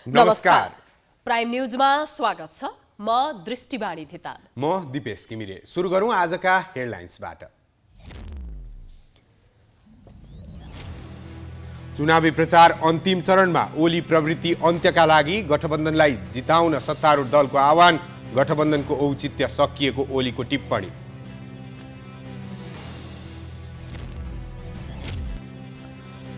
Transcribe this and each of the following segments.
नमस्कार। प्राइम न्यूजमा स्वागत छ। म दृष्टिवाणी धिताल। म दिपेश किमिरे। सुरु गरौँ आजका हेडलाइन्सबाट। चुनावी प्रचार अन्तिम चरणमा। ओली प्रवृत्ति अन्त्यका लागि गठबन्धनलाई जिताउन सत्तारूढ दलको आह्वान। गठबन्धनको औचित्य सकिएको ओलीको टिप्पणी।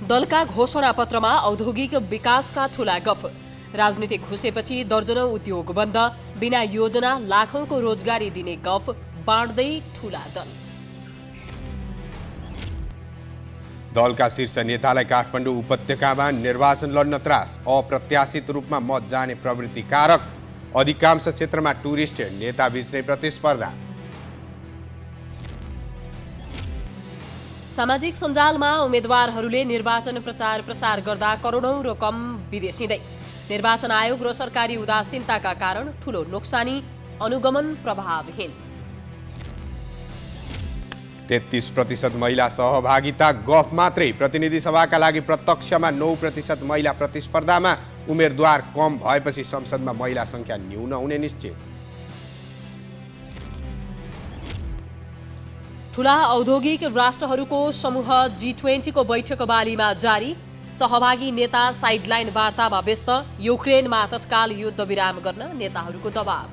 दलका घोषणापत्रमा औद्योगिक विकासका ठूला गफ। राजनीतिक घुसेपछि दर्जनौं उद्योग बन्द। बिना योजना लाखौंको रोजगारी दिने गफ बाँड्दै ठूला दल। दलका शीर्ष नेतालाई काठमाडौँ उपत्यकामा निर्वाचन लड्न त्रास। अप्रत्याशित रूपमा मत जाने प्रवृत्ति कारक। अधिकांश क्षेत्रमा टुरिस्ट नेताबीच नै प्रतिस्पर्धा। सामाजिक सञ्जालमा उम्मेद्वारहरूले निर्वाचन प्रचार प्रसार गर्दा करोडौं रकम विदेशिँदै। निर्वाचन आयोग र सरकारी उदासीनताका कारण ठूलो नोक्सानी। अनुगमन प्रभावहीन। 33% महिला सहभागिता गफ मात्रै। प्रतिनिधि सभाका लागि प्रत्यक्षमा 9% महिला प्रतिस्पर्धामा। उम्मेदवार कम भएपछि संसदमा महिला संख्या न्यून हुने निश्चित। ठूला औद्योगिक राष्ट्रहरूको समूह G20 को बैठक बालीमा जारी। सहभागी नेता साइडलाइन वार्तामा व्यस्त। युक्रेनमा तत्काल युद्ध विराम गर्न नेताहरूको दबाव।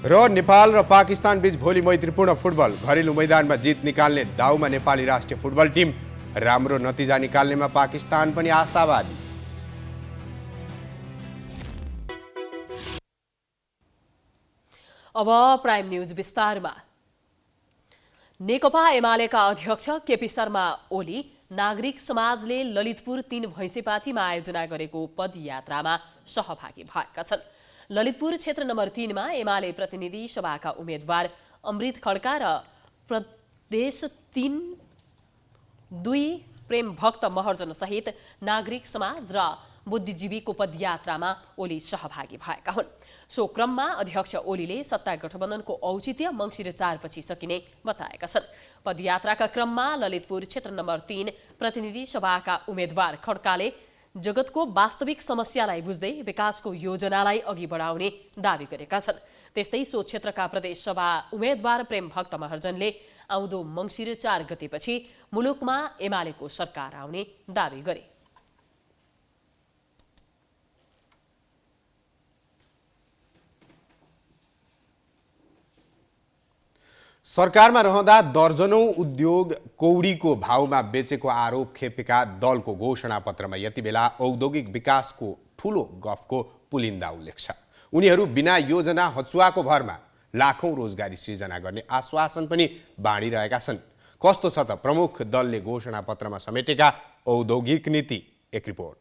र नेपाल र पाकिस्तान बीच भोलि मैत्रीपूर्ण फुटबल। घरेलु मैदानमा जित निकाल्ने दाउमा नेपाली राष्ट्रिय फुटबल टिम। राम्रो नतिजा निकाल्नेमा पाकिस्तान पनि आशावादी। अब प्राइम न्यूज विस्तारमा। नेकपा एमालेका अध्यक्ष केपी शर्मा ओली नागरिक समाजले ललितपुर 3 भैँसेपाटीमा आयोजना गरेको पदयात्रामा सहभागी भएका छन्। ललितपुर क्षेत्र नम्बर 3 मा एमाले प्रतिनिधि सभाका उम्मेद्वार अमृत खड्का र प्रदेश 3-2 प्रेम भक्त महर्जन सहित नागरिक समाज र बुद्धिजीवीको पदयात्रामा ओली सहभागी भएका हुन्। सो क्रममा अध्यक्ष ओलीले सत्ता गठबन्धनको औचित्य मङ्सिर 4 पछि सकिने बताएका छन्। पदयात्राका क्रममा ललितपुर क्षेत्र नम्बर 3 प्रतिनिधि सभाका उम्मेद्वार खड्काले जगतको वास्तविक समस्यालाई बुझ्दै विकासको योजनालाई अघि बढाउने दावी गरेका छन्। त्यस्तै सो क्षेत्रका प्रदेश सभा उम्मेद्वार प्रेम भक्त महर्जनले आउँदो मङ्सिर 4 गतेपछि मुलुकमा एमालेको सरकार आउने दावी गरे। सरकारमा रहँदा दर्जनौं उद्योग कौडीको भावमा बेचेको आरोप खेपेका दलको घोषणापत्रमा यति बेला औद्योगिक विकासको ठूलो गफको पुलिन्दा उल्लेख छ। उनीहरू बिना योजना हचुवाको भरमा लाखौं रोजगारी सृजना गर्ने आश्वासन पनि बाँडिरहेका छन्। कस्तो छ त प्रमुख दलले घोषणापत्रमा समेटेका औद्योगिक नीति? एक रिपोर्ट।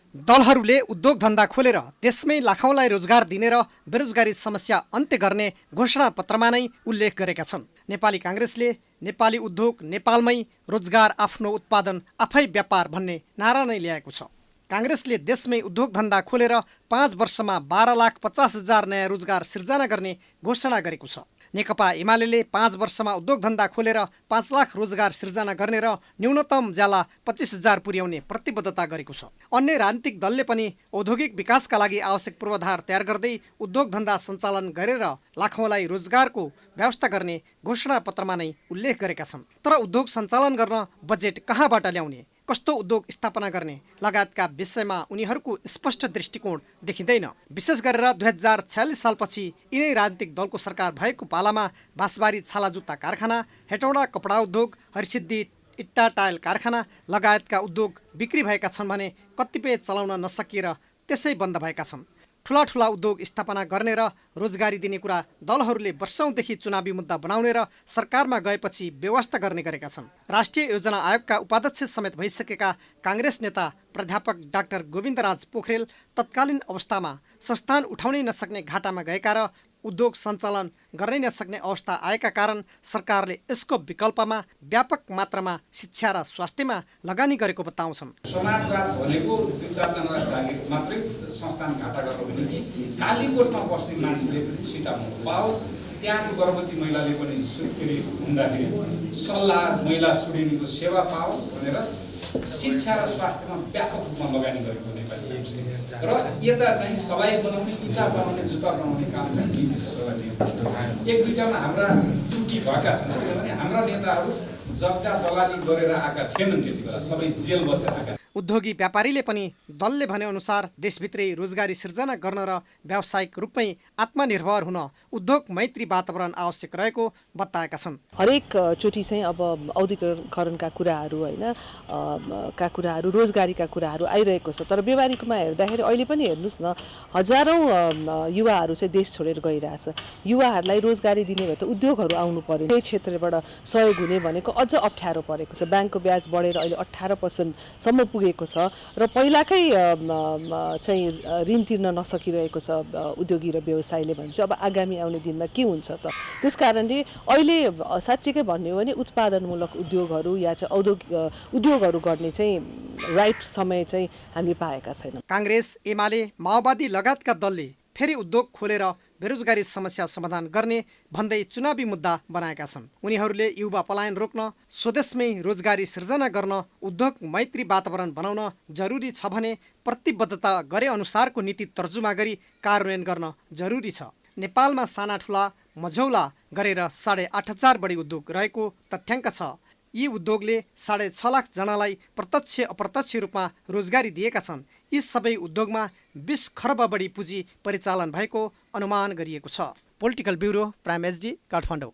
दलहरूले उद्योग धन्दा खोलेर देशमै लाखौंलाई रोजगार दिने र बेरोजगारी समस्या अन्त्य गर्ने घोषणापत्रमा नै उल्लेख गरेका छन्। नेपाली कांग्रेसले नेपाली उद्योग नेपालमै रोजगार आफ्नो उत्पादन आफै व्यापार भन्ने नारा नै ल्याएको छ। कांग्रेसले देशमै उद्योग धन्दा खोलेर 5 वर्षमा 12,50,000 नयाँ रोजगार सिर्जना गर्ने घोषणा गरेको छ। नेकपा एमाले 5 वर्षमा उद्योग धन्दा खोलेर 5 लाख रोजगार सिर्जना गर्ने र न्यूनतम ज्याला 25,000 पुर्याउने प्रतिबद्धता गरेको छ। अन्य राजनीतिक दलले पनि औद्योगिक विकासका लागि आवश्यक पूर्वाधार तयार गर्दै उद्योग धन्दा सञ्चालन गरेर लाखौंलाई रोजगारको व्यवस्था गर्ने घोषणापत्रमा नै उल्लेख गरेका छन्। तर उद्योग सञ्चालन गर्न बजेट कहाँबाट ल्याउने, कस्तो उद्योग स्थापना गर्ने लगायतका विषयमा उनीहरूको स्पष्ट दृष्टिकोण देखिँदैन। विशेष गरेर 2046 सालपछि यिनै राजनीतिक दलको सरकार भएको पालामा बाँसबारी छाला जुत्ता कारखाना, हेटौडा कपडा उद्योग, हरिसिद्धि इट्टा टायल कारखाना लगायतका उद्योग बिक्री भएका छन् भने कतिपय चलाउन नसकिएर त्यसै बन्द भएका छन्। ठुला ठुला उद्योग स्थापना गर्ने र रोजगारी दिने कुरा दलहरूले वर्षौंदेखि चुनावी मुद्दा बनाउने र सरकारमा गएपछि व्यवस्था गर्ने गरेका छन्। राष्ट्रिय योजना आयोगका उपाध्यक्ष समेत भइसकेका कांग्रेस नेता प्राध्यापक डाक्टर गोविन्दराज पोखरेल तत्कालीन अवस्थामा संस्थान उठाउनै नसक्ने घाटामा गएका र उद्योग सञ्चालन गर्नै नसक्ने अवस्था आएका कारण सरकारले यसको विकल्पमा व्यापक मात्रामा शिक्षा र स्वास्थ्यमा लगानी गरेको बताउँछन्। समाजवाद भनेको 2-4 जनालाई जागिर मात्रै संस्थान घाटा गर्नु भने कि कालीकोटमा बस्ने मान्छेले पनि सिटाउनु पाओस्, त्यहाँको गर्भवती महिलाले पनि सुत्केरी हुँदाखेरि सल्लाह महिला सुडिनीको सेवा पाओस् भनेर शिक्षा र स्वास्थ्यमा व्यापक रूपमा लगानी गरेको नेपाली काङ्ग्रेसले र यता चाहिँ सवाई बनाउने इँटा बनाउने जुत्ता बनाउने काम चाहिँ निजी क्षेत्रलाई दिएको। एक दुईटामा हाम्रा त्रुटि भएका छन् किनभने हाम्रा नेताहरू जग्गा दलाली गरेर आएका थिएनन्, त्यति बेला सबै जेल बसेर आएका। उद्योगी व्यापारीले पनि दलले भनेअनुसार देशभित्रै रोजगारी सिर्जना गर्न र व्यावसायिक रूपमै आत्मनिर्भर हुन उद्योग मैत्री वातावरण आवश्यक रहेको बताएका छन्। हरेक चोटि चाहिँ अब औद्योगिकरणका कुराहरू होइन का कुराहरू रोजगारीका कुराहरू आइरहेको छ, तर व्यवहारिकमा हेर्दाखेरि अहिले पनि हेर्नुहोस् न, हजारौँ युवाहरू चाहिँ देश छोडेर गइरहेछ। युवाहरूलाई रोजगारी दिने भए त उद्योगहरू आउनु पर्यो, त्यही क्षेत्रबाट सहयोग हुने भनेको अझ अप्ठ्यारो परेको छ। ब्याङ्कको ब्याज बढेर अहिले 18% पुगेको छ र पहिलाकै चाहिँ ऋण तिर्न नसकिरहेको छ उद्योगी र व्यवसायले भने चाहिँ अब आगामी आउने दिनमा के हुन्छ त। त्यस कारणले अहिले साँच्चीकै भन्ने हो भने उत्पादनमूलक उद्योगहरू या चाहिँ उद्योगहरू गर्ने चाहिँ राइट समय चाहिँ हामीले पाएका छैनौँ। काङ्ग्रेस, एमाले, माओवादी लगायतका दलले फेरि उद्योग खोलेर बेरोजगारी समस्या समाधान गर्ने भन्दै चुनावी मुद्दा बनाएका छन्। उनीहरूले युवा पलायन रोक्न, स्वदेशमै रोजगारी सिर्जना गर्न उद्योग मैत्री वातावरण बनाउन जरुरी छ भने प्रतिबद्धता गरे अनुसारको नीति तर्जुमा गरी कार्यान्वयन गर्न जरुरी छ। नेपालमा साना ठुला मझौला गरेर 8,500 बढी उद्योग रहेको तथ्याङ्क छ। यी उद्योगले 6.5 लाख जनालाई प्रत्यक्ष अप्रत्यक्ष रूपमा रोजगारी दिएका छन्। यी सबै उद्योगमा 20 खर्ब बढी पुँजी परिचालन भएको अनुमान गरिएको छ। Political bureau, prime HD, Kathmandu.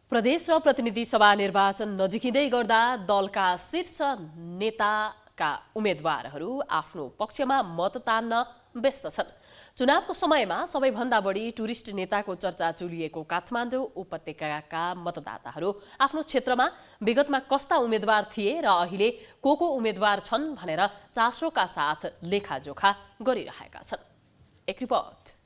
प्रदेश र प्रतिनिधि सभा निर्वाचन नजिकिँदै गर्दा दलका शीर्ष नेताका उम्मेदवारहरू आफ्नो पक्षमा मत तान्न व्यस्त छन्। चुनावको समयमा सबैभन्दा बढी टुरिस्ट नेताको चर्चा चुलिएको काठमाडौँ उपत्यकाका मतदाताहरू आफ्नो क्षेत्रमा विगतमा कस्ता उम्मेदवार थिए र अहिले को उम्मेदवार छन् भनेर चासोका साथ लेखाजोखा गरिरहेका छन्। एक रिपोर्ट।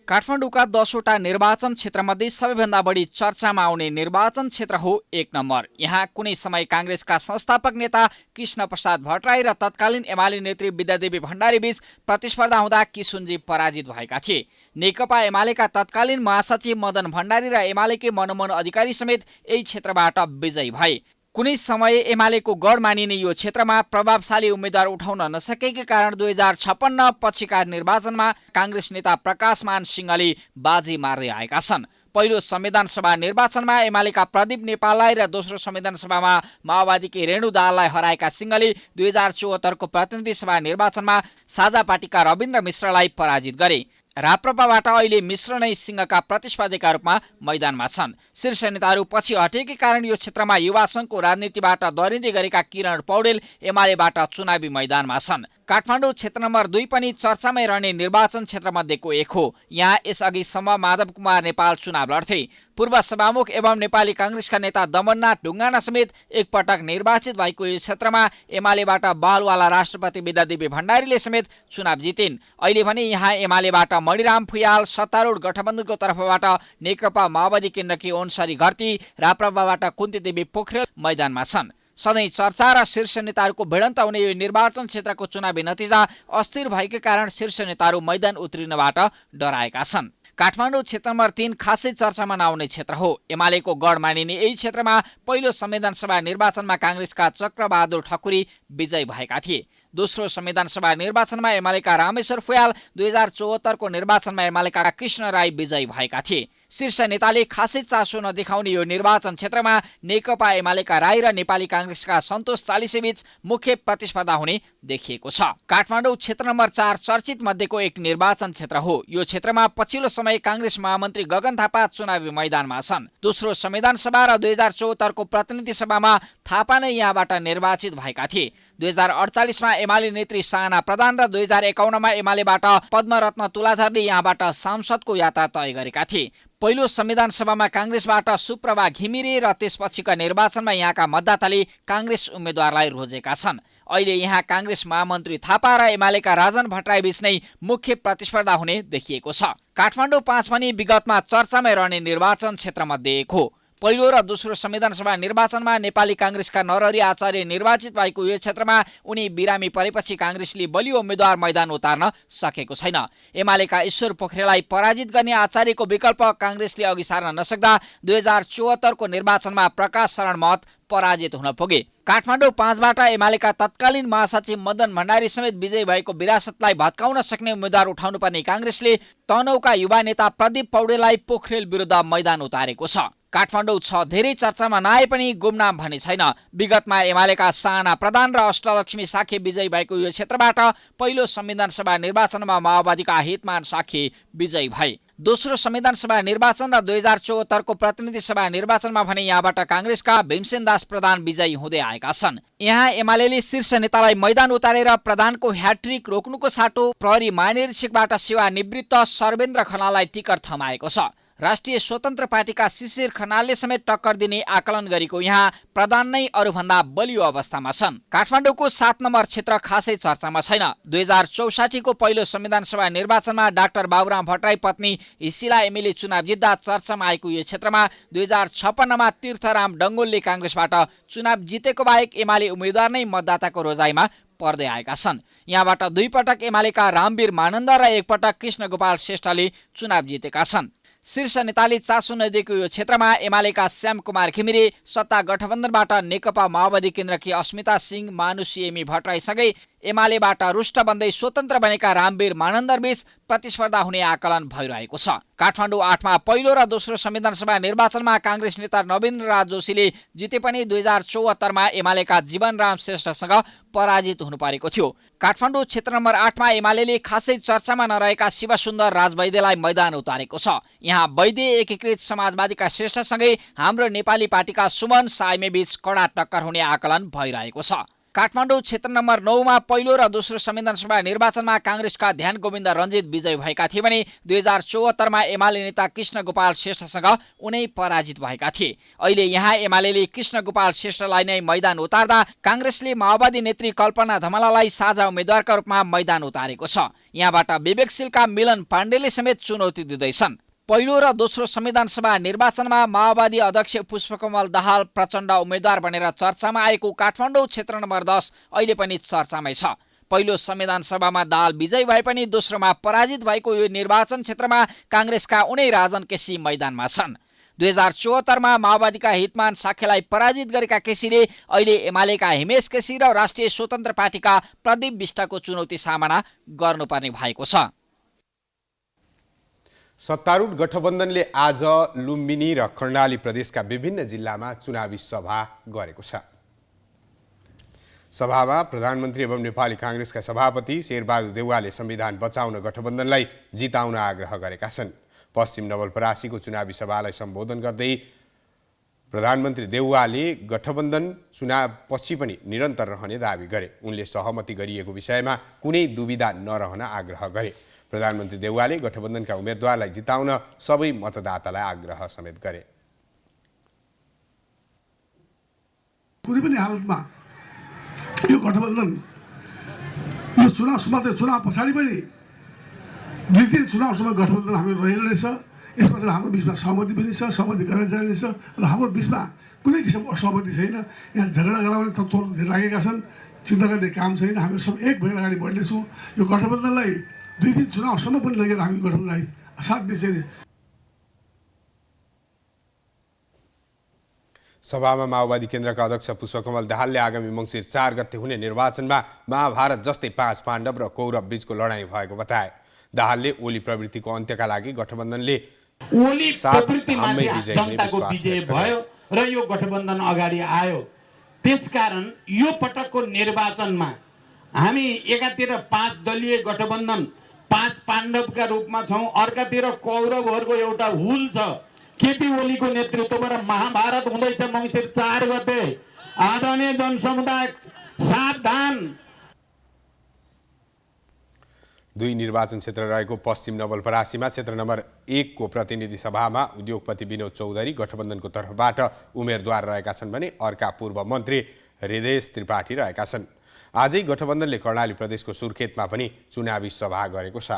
काठमाडौँका 10वटा निर्वाचन क्षेत्रमध्ये सबैभन्दा बढी चर्चामा आउने निर्वाचन क्षेत्र हो 1 नम्बर। यहाँ कुनै समय काङ्ग्रेसका संस्थापक नेता कृष्ण प्रसाद भट्टराई र तत्कालीन एमाले नेत्री विद्यादेवी भण्डारी बीच प्रतिस्पर्धा हुँदा किशुनजी पराजित भएका थिए। नेकपा एमालेका तत्कालीन महासचिव मदन भण्डारी र एमालेकै मनमोहन अधिकारी समेत यही क्षेत्रबाट विजयी भए। कुनै समय एमालेको गढ मानिने यो क्षेत्रमा प्रभावशाली उम्मेद्वार उठाउन नसकेकै कारण 2056 पछिका निर्वाचनमा काङ्ग्रेस नेता प्रकाशमान सिंहले बाजी मार्दै आएका छन्। पहिलो संविधान सभा निर्वाचनमा एमालेका प्रदीप नेपाललाई र दोस्रो संविधान सभामा माओवादीकी रेणु दाहाललाई हराएका सिंहले 2074 को प्रतिनिधि सभा निर्वाचनमा साझा पार्टीका रविन्द्र मिश्रलाई पराजित गरे। राप्रपाबाट अहिले मिश्र नै सिंहका प्रतिस्पर्धीका रूपमा मैदानमा छन्। शीर्ष नेताहरू पछि हटेकै कारण यो क्षेत्रमा युवा सङ्घको राजनीतिबाट दरिँदै गरेका किरण पौडेल एमालेबाट चुनावी मैदानमा छन्। काठमाडौँ क्षेत्र नम्बर 2 पनि चर्चामै रहने निर्वाचन क्षेत्रमध्येको एक हो। यहाँ यसअघिसम्म माधव कुमार नेपाल चुनाव लड्थे। पूर्व सभामुख एवं नेपाली काङ्ग्रेसका नेता दमननाथ ढुङ्गाना समेत एकपटक निर्वाचित भएको यो क्षेत्रमा एमालेबाट बहलवाला राष्ट्रपति विद्यादेवी भण्डारीले समेत चुनाव जितिन्। अहिले भने यहाँ एमालेबाट मणिराम फुयाल, सत्तारूढ गठबन्धनको तर्फबाट नेकपा माओवादी केन्द्रकी ओन्सरी घरती, राप्रपाबाट कुन्तीदेवी पोखरेल मैदानमा छन्। सधैँ चर्चा र शीर्ष नेताहरूको भिडन्त हुने यो निर्वाचन क्षेत्रको चुनावी नतिजा अस्थिर भएकै कारण शीर्ष नेताहरू मैदान उत्रिनबाट डराएका छन्। काठमाडौँ क्षेत्र नम्बर 3 खासै चर्चामा नआउने क्षेत्र हो। एमालेको गढ मानिने यही क्षेत्रमा पहिलो संविधान सभा निर्वाचनमा काङ्ग्रेसका चक्रबहादुर ठकुरी विजयी भएका थिए। दोस्रो संविधान सभा निर्वाचनमा एमालेका रामेश्वर फुयाल, 2074 को निर्वाचनमा एमालेका कृष्ण राई विजयी भएका थिए। शीर्ष नेताले खासै चासो नदेखाउने यो निर्वाचन क्षेत्रमा नेकपा एमालेका राई र नेपाली काङ्ग्रेसका सन्तोष चालिसे बीच मुख्य प्रतिस्पर्धा हुने देखिएको छ। काठमाडौँ क्षेत्र नम्बर 4 चर्चित मध्येको एक निर्वाचन क्षेत्र हो। यो क्षेत्रमा पछिल्लो समय काङ्ग्रेस महामन्त्री गगन थापा चुनावी मैदानमा छन्। दोस्रो संविधान सभा र 2074 को प्रतिनिधि सभामा थापा नै यहाँबाट निर्वाचित भएका थिए। 2048 मा एमाले नेत्री साना प्रधान र 2051 मा एमालेबाट पद्मरत्न तुलाधरले यहाँबाट सांसदको यात्रा तय गरेका थिए। पहिलो संविधान सभामा काङ्ग्रेसबाट सुप्रभा घिमिरे र त्यसपछिका निर्वाचनमा यहाँका मतदाताले काङ्ग्रेस उम्मेद्वारलाई रोजेका छन्। अहिले यहाँ काङ्ग्रेस महामन्त्री थापा र एमालेका राजन भट्टराई बीच नै मुख्य प्रतिस्पर्धा हुने देखिएको छ। काठमाडौँ 5 पनि विगतमा चर्चामै रहने निर्वाचन क्षेत्रमध्ये एक हो। पहिलो र दोस्रो संविधानसभा निर्वाचनमा नेपाली काङ्ग्रेसका नरहरि आचार्य निर्वाचित भएको यो क्षेत्रमा उनी बिरामी परेपछि काङ्ग्रेसले बलियो उम्मेद्वार मैदान उतार्न सकेको छैन। एमालेका ईश्वर पोखरेललाई पराजित गर्ने आचार्यको विकल्प काङ्ग्रेसले अघि सार्न नसक्दा 2074 को निर्वाचनमा प्रकाश शरण महत पराजित हुन पुगे। काठमाडौँ 5बाट एमालेका तत्कालीन महासचिव मदन भण्डारी समेत विजयी भएको विरासतलाई भत्काउन सक्ने उम्मेद्वार उठाउनुपर्ने काङ्ग्रेसले तनहुँका युवा नेता प्रदीप पौडेललाई पोखरेल विरुद्ध मैदान उतारेको छ। काठमाडौँ 6 धेरै चर्चामा नआए पनि गुमनाम भने छैन। विगतमा एमालेका साना प्रधान र अष्टलक्ष्मी साखे विजयी भएको यो क्षेत्रबाट पहिलो संविधान सभा निर्वाचनमा माओवादीका हितमान साखे विजयी भए। दोस्रो संविधान सभा निर्वाचन र 2074 को प्रतिनिधि सभा निर्वाचनमा भने यहाँबाट काङ्ग्रेसका भीमसेन दास प्रधान विजयी हुँदै आएका छन्। यहाँ एमालेले शीर्ष नेतालाई मैदान उतारेर प्रधानको ह्याट्रिक रोक्नुको साटो प्रहरी महानिरीक्षकबाट सेवानिवृत्त सर्वेन्द्र खनाललाई टिकट थमाएको छ। राष्ट्रिय स्वतन्त्र पार्टीका शिशिर खनालले समेत टक्कर दिने आकलन गरेको यहाँ प्रधान नै अरूभन्दा बलियो अवस्थामा छन्। काठमाडौँको 7 नम्बर क्षेत्र खासै चर्चामा छैन। 2064 को पहिलो संविधान सभा निर्वाचनमा डाक्टर बाबुराम भट्टराई पत्नी हिसिला एमीले चुनाव जित्दा चर्चामा आएको यो क्षेत्रमा 2056 मा तीर्थराम डङ्गोलले काङ्ग्रेसबाट चुनाव जितेको बाहेक एमाले उम्मेद्वार नै मतदाताको रोजाइमा पर्दै आएका छन्। यहाँबाट 2 पटक एमालेका रामवीर मानन्द र 1 पटक कृष्ण गोपाल श्रेष्ठले चुनाव जितेका छन्। शीर्ष नेताले चासो नदिएको यो क्षेत्रमा एमालेका श्याम कुमार घिमिरे सत्ता गठबन्धनबाट नेकपा माओवादी केन्द्रकी अस्मिता सिंह मानुषी एमी भट्टराईसँगै एमालेबाट रुष्ट बन्दै स्वतन्त्र बनेका रामवीर मानन्दरबीच प्रतिस्पर्धा हुने आकलन भइरहेको छ। काठमाडौँ 8 मा पहिलो र दोस्रो संविधान सभा निर्वाचनमा काङ्ग्रेस नेता नवीन्द्र राज जोशीले जिते पनि 2074 मा एमालेका जीवनराम श्रेष्ठसँग पराजित हुनु परेको थियो। काठमाडौँ क्षेत्र नम्बर 8 मा एमालेले खासै चर्चामा नरहेका शिवसुन्दर राजवैद्यलाई मैदान उतारेको छ। यहाँ वैद्य एकीकृत समाजवादीका श्रेष्ठसँगै हाम्रो नेपाली पार्टीका सुमन साइमे बीच कडा टक्कर हुने आकलन भइरहेको छ। काठमाडौँ क्षेत्र नम्बर 9 मा पहिलो र दोस्रो संविधान सभा निर्वाचनमा काङ्ग्रेसका ध्यान गोविन्द रञ्जित विजयी भएका थिए भने 2074 मा एमाले नेता कृष्ण गोपाल श्रेष्ठसँग उनै पराजित भएका थिए। अहिले यहाँ एमालेले कृष्ण गोपाल श्रेष्ठलाई नै मैदान उतार्दा काङ्ग्रेसले माओवादी नेत्री कल्पना धमलालाई साझा उम्मेद्वारका रूपमा मैदान उतारेको छ। यहाँबाट विवेकशीलका मिलन पाण्डेले समेत चुनौती दिँदैछन्। पहिलो र दोस्रो संविधान सभा निर्वाचनमा माओवादी अध्यक्ष पुष्पकमल दाहाल प्रचण्ड उम्मेद्वार बनेर चर्चामा आएको काठमाडौँ क्षेत्र नम्बर 10 अहिले पनि चर्चामै छ। पहिलो संविधान सभामा दाहाल विजयी भए पनि दोस्रोमा पराजित भएको यो निर्वाचन क्षेत्रमा काङ्ग्रेसका उनै राजन केसी मैदानमा छन्। 2074 मा माओवादीका हितमान साखेलाई पराजित गरेका केसीले अहिले एमालेका हिमेश केसी र राष्ट्रिय स्वतन्त्र पार्टीका प्रदीप विष्टको चुनौती सामना गर्नुपर्ने भएको छ। सत्तारूढ गठबन्धनले आज लुम्बिनी र कर्णाली प्रदेशका विभिन्न जिल्लामा चुनावी सभा गरेको छ। सभामा प्रधानमन्त्री एवं नेपाली काङ्ग्रेसका सभापति शेरबहादुर देउवाले संविधान बचाउन गठबन्धनलाई जिताउन आग्रह गरेका छन्। पश्चिम नवलपरासीको चुनावी सभालाई सम्बोधन गर्दै प्रधानमन्त्री देउवाले गठबन्धन चुनावपछि पनि निरन्तर रहने दावी गरे। उनले सहमति गरिएको विषयमा कुनै दुविधा नरहन आग्रह गरे। प्रधानमन्त्री देउवाले गठबन्धनका उम्मेद्वारलाई जिताउन सबै मतदातालाई आग्रह समेत गरे। कुनै पनि हालतमा यो गठबन्धन यो चुनाव पछाडि पनि जिल्दै चुनावसम्म गठबन्धन हाम्रो रहेको रहेछ। यसमा चाहिँ हाम्रो बिचमा सहमति पनि छ, सहमति गरेर जानेछ र हाम्रो बिचमा कुनै किसिमको असहमति छैन। यहाँ झगडा गराउने तत्त्वहरू धेरै लागेका छन्। चिन्ता गर्ने काम छैन। हामी सब एक भएर अगाडि बढ्नेछौँ। यो गठबन्धनलाई 2 चुनावसम्म पनि लगेर हामी गठबन्धनलाई साथ दिन्छौँ। सभामा माओवादी केन्द्रका अध्यक्ष पुष्पकमल दाहालले आगामी मङ्सिर 4 गते हुने निर्वाचनमा महाभारत जस्तै 5 पाण्डव र कौरव बीचको लडाईँ भएको बताए। दाहालले ओली प्रवृत्तिको अन्त्यका लागि गठबन्धनले ओली प्रवृत्तिमा जनताको विजय भयो र यो गठबन्धन अगाडि आयो। त्यसकारण यो पटकको निर्वाचनमा हामी एकातिर 5 दलीय गठबन्धन 5 पाण्डवका रूपमा छौँ, अर्कातिर कौरवहरूको एउटा हुल छ। केपी ओलीको नेतृत्वबाट महाभारत हुँदैछ मङ्सिर 4 गते। आदरणीय जनसमुदाय सावधान। 2 निर्वाचन क्षेत्र रहेको पश्चिम नवलपरासीमा क्षेत्र नम्बर 1 को प्रतिनिधि सभामा उद्योगपति विनोद चौधरी गठबन्धनको तर्फबाट उम्मेद्वार रहेका छन् भने अर्का पूर्व मन्त्री हृदेश त्रिपाठी रहेका छन्। आजै गठबन्धनले कर्णाली प्रदेशको सुर्खेतमा पनि चुनावी सभा गरेको छ।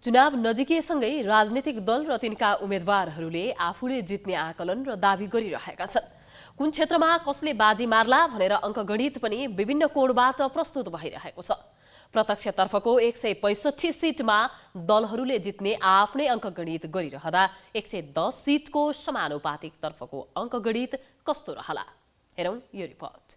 चुनाव नजिकैसँगै राजनीतिक दल र तिनका उम्मेदवारहरूले आफूले जित्ने आकलन र दावी गरिरहेका छन्। कुन क्षेत्रमा कसले बाजी मार्ला भनेर अङ्कगणित पनि विभिन्न कोणबाट प्रस्तुत भइरहेको छ। प्रत्यक्षतर्फको 165 सिटमा दलहरूले जित्ने आफ्नै अङ्कगणित गरिरहँदा 110 सिटको समानुपातिक तर्फको अङ्कगणित कस्तो रहला, हेरौँ यो रिपोर्ट।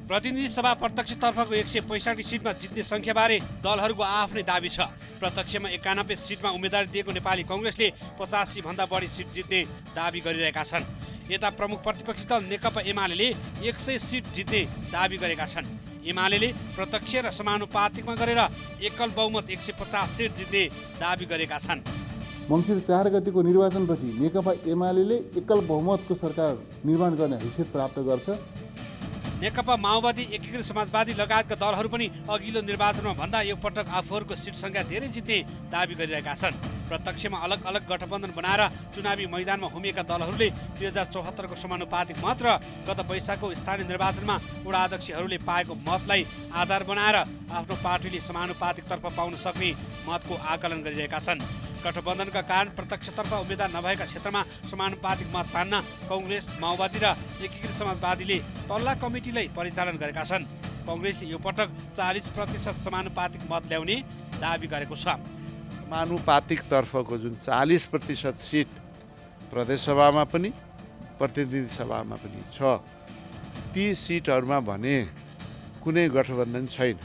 प्रतिनिधि सभा प्रत्यक्षतर्फको 165 सिटमा जित्ने संख्याबारे दलहरूको आफ्नै दाबी छ। प्रत्यक्षमा 91 सिटमा उम्मेदवारी दिएको नेपाली कांग्रेसले 85 भन्दा बढी सिट जित्ने दाबी गरिरहेका छन्। यता प्रमुख प्रतिपक्षी दल नेकपा एमाले 100 सिट जित्ने दाबी गरेका छन्। एमाले प्रत्यक्ष र समानुपातिकमा गरेर एकल बहुमत 150 सिट जित्ने दाबी गरेका छन्। मङ्सिर 4 गतिको निर्वाचनपछि नेकपा एमाले एकल बहुमतको सरकार निर्माण गर्ने हैसियत प्राप्त गर्छ। नेकपा माओवादी, एकीकृत समाजवादी लगायतका दलहरू पनि अघिल्लो निर्वाचनमा भन्दा यो पटक आफूहरूको सिट सङ्ख्या धेरै जित्ने दाबी गरिरहेका छन्। प्रत्यक्षमा अलग अलग गठबन्धन बनाएर चुनावी मैदानमा होमिएका दलहरूले 2074को समानुपातिक मत र गत वैशाखको स्थानीय निर्वाचनमा वडा अध्यक्षहरूले पाएको मतलाई आधार बनाएर आफ्नो पार्टीले समानुपातिकतर्फ पाउन सक्ने मतको आकलन गरिरहेका छन्। गठबन्धनका कारण प्रत्यक्षतर्फ उम्मेद्वार नभएका क्षेत्रमा समानुपातिक मत तान्न कांग्रेस, माओवादी र एकीकृत समाजवादीले तल्ला कमिटीलाई परिचालन गरेका छन्। कांग्रेसले यो पटक 40% समानुपातिक मत ल्याउने दाबी गरेको छ। समानुपातिक तर्फको जुन 40% सिट प्रदेश सभामा पनि प्रतिनिधि सभामा पनि छ, ती सिटहरूमा भने कुनै गठबन्धन छैन।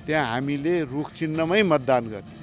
त्यहाँ हामीले रुख चिन्हमै मतदान गर्ने।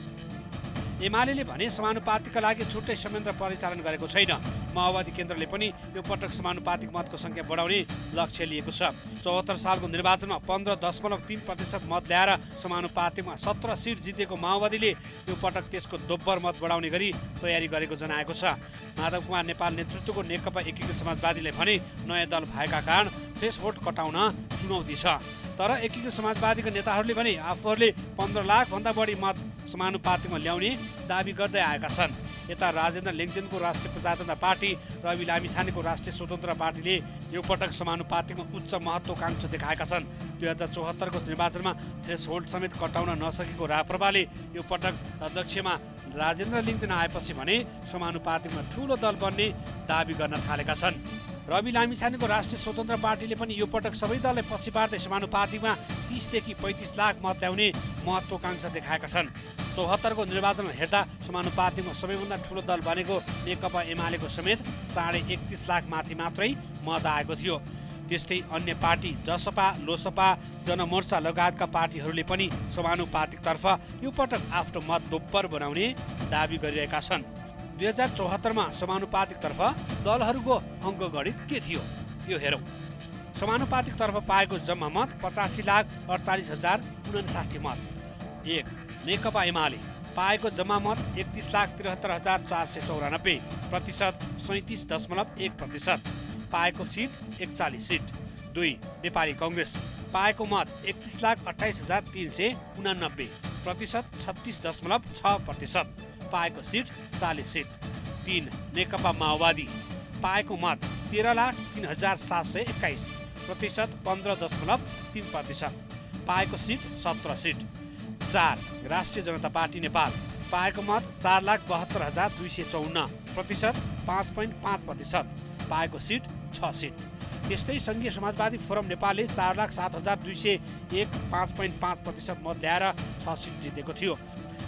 एमाले भने समानुपातिकका लागि छुट्टै संयन्त्र परिचालन गरेको छैन। माओवादी केन्द्रले पनि यो पटक समानुपातिक मतको संख्या बढाउने लक्ष्य लिएको छ। 74 सालको निर्वाचनमा 15.3% मत ल्याएर समानुपातिकमा 17 सिट जितेको माओवादीले यो पटक त्यसको दोब्बर मत बढाउने गरी तयारी गरेको जनाएको छ। माधव कुमार नेपाल नेतृत्वको नेकपा एकीकृत समाजवादीले भने नयाँ दल भएका कारण थ्रेसहोल्ड कटाउन चुनौती छ। तर एकीकृत समाजवादीका नेताहरूले भने आफूहरूले 15 लाख भन्दा बढी मत समानुपातिकमा ल्याउने दाबी गर्दै आएका छन्। यता राजेन्द्र लिङ्गदेनको राष्ट्रिय प्रजातन्त्र पार्टी, रवि लामिछानेको राष्ट्रिय स्वतन्त्र पार्टीले यो पटक समानुपातिकमा उच्च महत्त्वाकांक्षा देखाएका छन्। 2074को निर्वाचनमा थ्रेसहोल्ड समेत कटाउन नसकेको राप्रपाले यो पटक अध्यक्षमा राजेन्द्र लिङ्गदेन आएपछि भने समानुपातिकमा ठूलो दल बन्ने दाबी गर्न थालेका छन्। रवि लामिछानेको राष्ट्रिय स्वतन्त्र पार्टीले पनि यो पटक सबै दललाई पछि पार्दै समानुपातिकमा 30 देखि 35 लाख मत ल्याउने महत्त्वाकांक्षा देखाएका छन्। 74को निर्वाचनमा हेर्दा समानुपातिकमा सबैभन्दा ठूलो दल बनेको नेकपा एमालेको समेत 31.5 लाख माथि मात्रै मत आएको थियो। त्यस्तै अन्य पार्टी जसपा, लोसपा, जनमोर्चा लगायतका पार्टीहरूले पनि समानुपातिकतर्फ यो पटक आफ्नो मत दोब्बर बनाउने दाबी गरिरहेका छन्। 2074मा समानुपातिकतर्फ दलहरूको अङ्कगणित के थियो यो हेरौँ। समानुपातिकतर्फ पाएको जम्मा मत 85,48,059 मत। 1. नेकपा एमाले पाएको जम्मा मत 31,73,494, प्रतिशत 37.1%, पाएको सिट 41 सिट। 2. नेपाली कांग्रेस पाएको मत 31,28,389, प्रतिशत 36.6%, पाएको सिट 40 सिट। 3. नेकपा माओवादी पाएको मत 13,03,721, प्रतिशत 15.3%, पाएको सिट 17 सिट। 4. राष्ट्रिय जनता पार्टी नेपाल पाएको मत 4,72,254, प्रतिशत 5.5%, पाएको सिट 6 सिट। त्यस्तै सङ्घीय समाजवादी फोरम नेपालले 4,07,201, 5.5% मत ल्याएर 6 सिट जितेको थियो।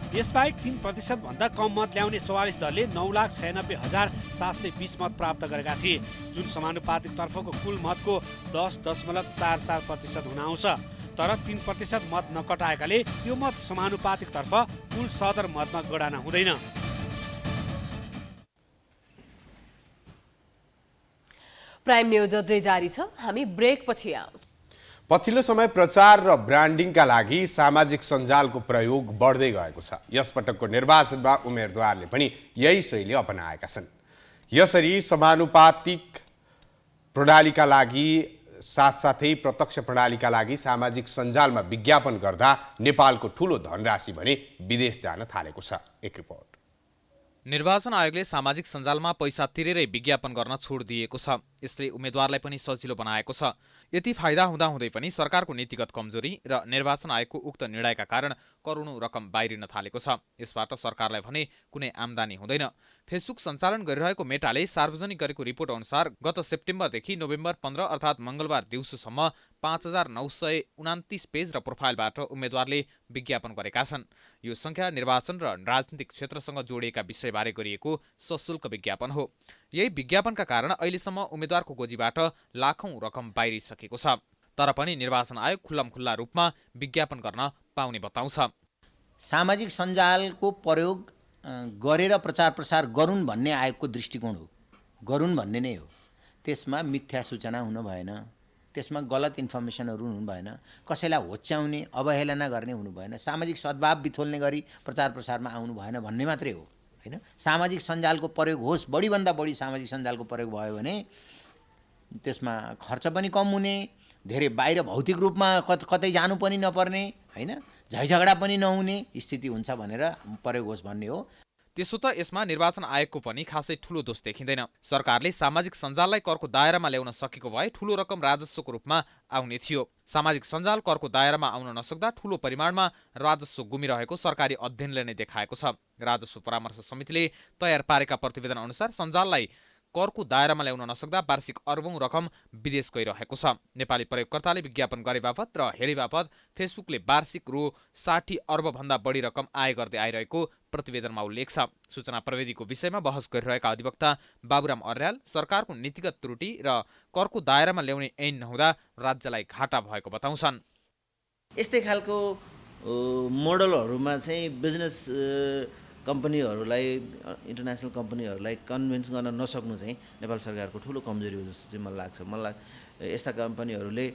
यसबाहेक 3% भन्दा कम मत ल्याउने 44 दलले 9,96,720 मत प्राप्त गरेका थिए, जुन समानुपातिक तर्फको कुल मतको 10.44% हुन आउँछ। तर 3% मत नकटाएकाले यो मत समानुपातिक तर्फ कुल सदर मतमा गणना हुँदैन। प्राइम न्यूज अझै जारी छ, हामी ब्रेक पछि आउँछौँ। पछिल्लो समय प्रचार र ब्रान्डिङका लागि सामाजिक सञ्जालको प्रयोग बढ्दै गएको छ। यसपटकको निर्वाचनमा उम्मेदवारले पनि यही शैली अपनाएका छन्। यसरी समानुपातिक प्रणालीका लागि साथसाथै प्रत्यक्ष प्रणालीका लागि सामाजिक सञ्जालमा विज्ञापन गर्दा नेपालको ठूलो धनराशि भने विदेश जान थालेको छ। एक रिपोर्ट। निर्वाचन आयोगले सामाजिक सञ्जालमा पैसा तिरेरै विज्ञापन गर्न छुट दिएको छ। यसले उम्मेदवारलाई पनि सजिलो बनाएको छ। यति फाइदा हुँदाहुँदै पनि सरकारको नीतिगत कमजोरी र निर्वाचन आयोगको उक्त निर्णयका कारण करोडौं रकम बाहिरिन थालेको छ। यसबाट सरकारलाई भने कुनै आम्दानी हुँदैन। फेसबुक सञ्चालन गरिरहेको मेटाले सार्वजनिक गरेको रिपोर्ट अनुसार गत सेप्टेम्बरदेखि नोभेम्बर 15 अर्थात् मङ्गलबार दिउँसोसम्म 5929 पेज र प्रोफाइलबाट उम्मेद्वारले विज्ञापन गरेका छन्। यो संख्या निर्वाचन र राजनीतिक क्षेत्रसँग जोडिएका विषयबारे गरिएको सशुल्क विज्ञापन हो। यही विज्ञापनका कारण अहिलेसम्म उम्मेद्वारको गोजीबाट लाखौं रकम बाहिरिसकेको छ। तर पनि निर्वाचन आयोग खुल्लमखुल्ला रूपमा विज्ञापन गर्न पाउने बताउँछ। सामाजिक सञ्जालको प्रयोग गरेर प्रचार प्रसार गरून् भन्ने आयोगको दृष्टिकोण हो। गरून् भन्ने नै हो। त्यसमा मिथ्या सूचना हुनु भएन, त्यसमा गलत इन्फर्मेसनहरू हुनु भएन, कसैलाई होच्याउने अवहेलना गर्ने हुनु भएन, सामाजिक सद्भाव बिथोल्ने गरी प्रचार प्रसारमा आउनु भएन भन्ने मात्रै हो हैन। सामाजिक सञ्जालको प्रयोग होस्, बढीभन्दा बढी सामाजिक सञ्जालको प्रयोग भयो भने त्यसमा खर्च पनि कम हुने, धेरै बाहिर भौतिक रूपमा कतै जानु पनि नपर्ने हैन, झैझगडा पनि नहुने स्थिति हुन्छ भनेर प्रयोग होस् भन्ने हो। त्यसो त यसमा निर्वाचन आयोगको पनि खासै ठूलो दोष देखिँदैन। सरकारले सामाजिक सञ्जाललाई करको दायरामा ल्याउन सकेको भए ठूलो रकम राजस्वको रूपमा आउने थियो। सामाजिक सञ्जाल करको दायरामा आउन नसक्दा ठूलो परिमाणमा राजस्व गुमिरहेको सरकारी अध्ययनले नै देखाएको छ। राजस्व परामर्श समितिले तयार पारेका प्रतिवेदन अनुसार सञ्जाललाई करको दायरामा ल्याउन नसक्दा वार्षिक अर्बौं रकम विदेश गइरहेको छ। नेपाली प्रयोगकर्ताले विज्ञापन गरे बापत र हेरे बापत फेसबुकले वार्षिक रु 60 अर्ब भन्दा बढी रकम आय गर्दै आइरहेको प्रतिवेदनमा उल्लेख छ। सूचना प्रविधिको विषयमा बहस गरिरहेका अधिवक्ता बाबुराम अर्याल सरकारको नीतिगत त्रुटि र करको दायरामा ल्याउने ऐन नहुँदा राज्यलाई घाटा भएको बताउँछन्। यस्तै खालको मोडलहरूमा चाहिँ बिजनेस कम्पनीहरूलाई, इन्टरनेसनल कम्पनीहरूलाई कन्भिन्स गर्न नसक्नु चाहिँ नेपाल सरकारको ठुलो कमजोरी हो जस्तो चाहिँ मलाई लाग्छ। यस्ता कम्पनीहरूले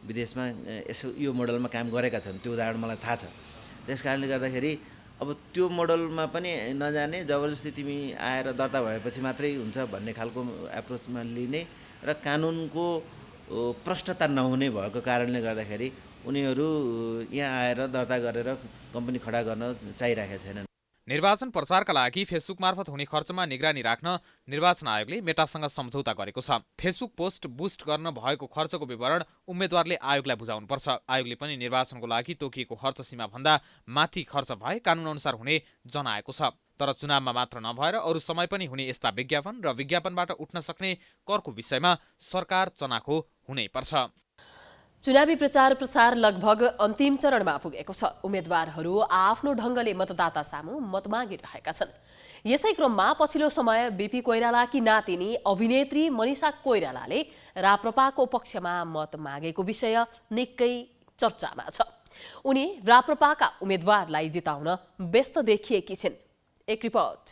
विदेशमा यसो यो मोडलमा काम गरेका छन्, त्यो उदाहरण मलाई थाहा छ। त्यस कारणले गर्दाखेरि अब त्यो मोडलमा पनि नजाने, जबरजस्ती तिमी आएर दर्ता भएपछि मात्रै हुन्छ भन्ने खालको एप्रोचमा लिने र कानुनको प्रष्टता नहुने भएको कारणले गर्दाखेरि उनीहरू यहाँ आएर दर्ता गरेर कम्पनी खडा गर्न चाहिरहेका छैनन्। निर्वाचन प्रचारका लागि फेसबुक मार्फत हुने खर्चमा निगरानी राख्न निर्वाचन आयोगले मेटासँग सम्झौता गरेको छ। फेसबुक पोस्ट बुस्ट गर्न भएको खर्चको विवरण उम्मेद्वारले आयोगलाई बुझाउनुपर्छ। आयोगले पनि निर्वाचनको लागि तोकिएको खर्च सीमा भन्दा माथि खर्च भए कानुन अनुसार हुने जनाएको छ। तर चुनावमा मात्र नभएर अरू समय पनि हुने यस्ता विज्ञापन र विज्ञापनबाट उठ्न सक्ने करको विषयमा सरकार चनाखो हुनै पर्छ। चुनावी प्रचार प्रसार लगभग अन्तिम चरणमा पुगेको छ। उम्मेद्वारहरू आफ्नो ढङ्गले मतदाता सामु मत मागिरहेका छन्। यसै क्रममा पछिल्लो समय बीपी कोइरालाकी नातिनी अभिनेत्री मनिषा कोइरालाले राप्रपाको पक्षमा मत मागेको विषय निकै चर्चामा छ। उनी राप्रपाका उम्मेद्वारलाई जिताउन व्यस्त देखिएकी छिन्। एक रिपोर्ट।